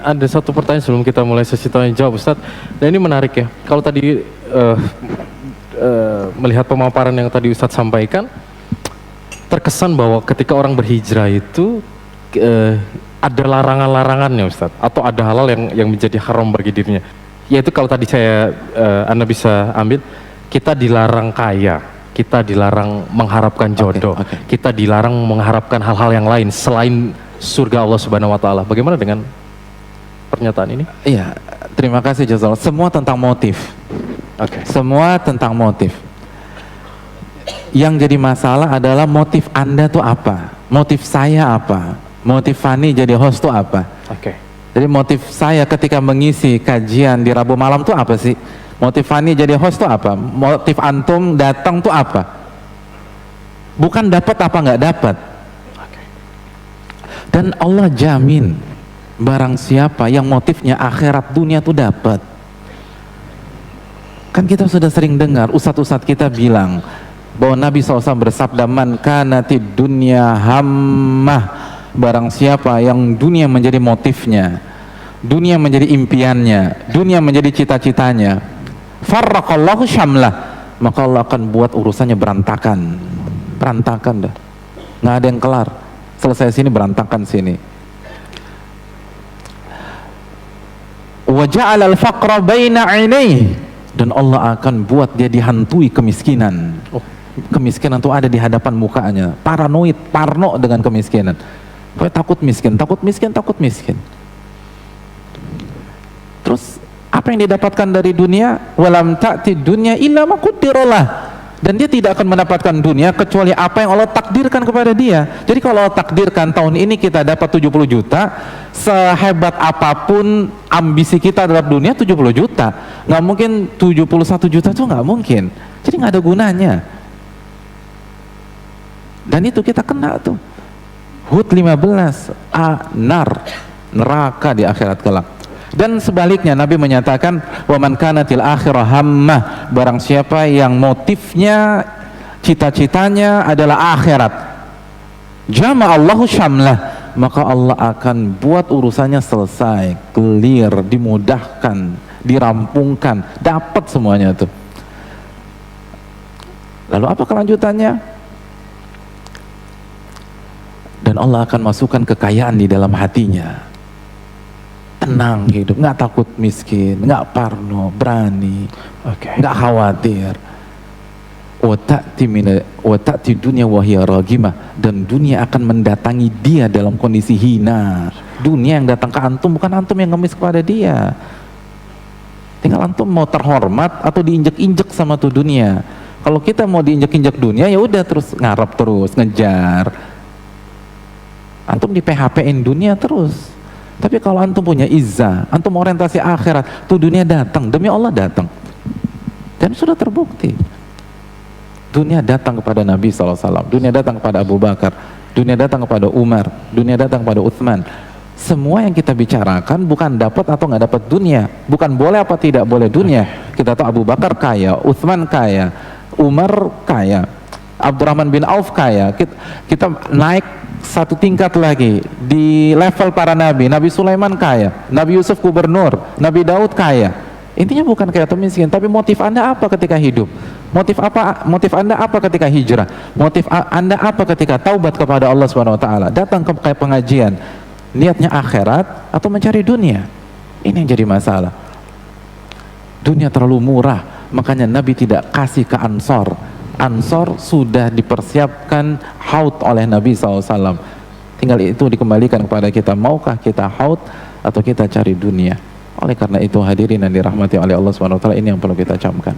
ada satu pertanyaan sebelum kita mulai sesi tanya jawab, Ustadz. Dan ini menarik ya. Kalau tadi melihat pemaparan yang tadi Ustadz sampaikan, terkesan bahwa ketika orang berhijrah itu ada larangan-larangannya, Ustadz, atau ada hal-hal yang menjadi haram bagi dirinya. Yaitu kalau tadi Anda bisa ambil, kita dilarang kaya, kita dilarang mengharapkan jodoh, kita dilarang mengharapkan hal-hal yang lain selain surga Allah Subhanahu wa taala. Bagaimana dengan pernyataan ini? Iya, terima kasih Jazal. Semua tentang motif. Semua tentang motif. Yang jadi masalah adalah motif Anda tuh apa? Motif saya apa? Motif Fani jadi host tuh apa? Jadi motif saya ketika mengisi kajian di Rabu malam tuh apa sih? Motif Fani jadi host tuh apa? Motif antum datang tuh apa? Bukan dapat apa nggak dapat. Dan Allah jamin barang siapa yang motifnya akhirat dunia tuh dapat. Kan kita sudah sering dengar ustadz-ustadz kita bilang bahwa Nabi SAW bersabda, man kanatid dunya hammah, barang siapa yang dunia menjadi motifnya, dunia menjadi impiannya, dunia menjadi cita-citanya, farraqallahu syamlah, maka Allah akan buat urusannya berantakan dah, nggak ada yang kelar, selesai sini berantakan sini. Wa ja'ala al-faqra baina 'ainaihi, dan Allah akan buat dia dihantui kemiskinan. Kemiskinan itu ada di hadapan mukanya, paranoid, parno dengan kemiskinan. Pokoknya takut miskin. Terus apa yang didapatkan dari dunia? Walam ta'ti dunya illa ma quddirallah. Dan dia tidak akan mendapatkan dunia kecuali apa yang Allah takdirkan kepada dia. Jadi kalau Allah takdirkan tahun ini kita dapat 70 juta, sehebat apapun ambisi kita dalam dunia 70 juta, nggak mungkin 71 juta itu nggak mungkin. Jadi nggak ada gunanya. Dan itu kita kena tuh. Hud 15, neraka di akhirat kelak. Dan sebaliknya Nabi menyatakan, wa man kanatil akhirah hammah, barang siapa yang motifnya, cita-citanya adalah akhirat, jama'allahu syamlah, maka Allah akan buat urusannya selesai, clear, dimudahkan, dirampungkan, dapat semuanya tuh. Lalu apa kelanjutannya? Dan Allah akan masukkan kekayaan di dalam hatinya. Tenang hidup, nggak takut miskin, nggak parno, berani, nggak khawatir. Wata'ti dunia wahya ragimah, dan dunia akan mendatangi dia dalam kondisi hina. Dunia yang datang ke antum, bukan antum yang ngemis kepada dia. Tinggal antum mau terhormat atau diinjek-injek sama tuh dunia. Kalau kita mau diinjek-injek dunia, ya udah terus ngarep terus, ngejar. Antum di PHP-in dunia terus. Tapi kalau antum punya izzah, antum orientasi akhirat, tuh dunia datang, demi Allah datang. Dan sudah terbukti. Dunia datang kepada Nabi SAW, dunia datang kepada Abu Bakar, dunia datang kepada Umar, dunia datang kepada Uthman. Semua yang kita bicarakan bukan dapat atau nggak dapat dunia, bukan boleh apa tidak boleh dunia. Kita tahu Abu Bakar kaya, Uthman kaya, Umar kaya, Abdurrahman bin Auf kaya. Kita naik satu tingkat lagi di level para nabi. Nabi Sulaiman kaya, Nabi Yusuf gubernur, Nabi Daud kaya. Intinya bukan kaya atau miskin, tapi motif Anda apa ketika hidup? Motif Anda apa ketika hijrah? Motif Anda apa ketika taubat kepada Allah Subhanahu wa taala? Datang ke pengajian, niatnya akhirat atau mencari dunia? Ini yang jadi masalah. Dunia terlalu murah, makanya Nabi tidak kasih ke Ansor. Ansor sudah dipersiapkan haud oleh Nabi SAW. Tinggal itu dikembalikan kepada kita, maukah kita haud atau kita cari dunia. Oleh karena itu hadirin yang dirahmati oleh Allah SWT, ini yang perlu kita camkan.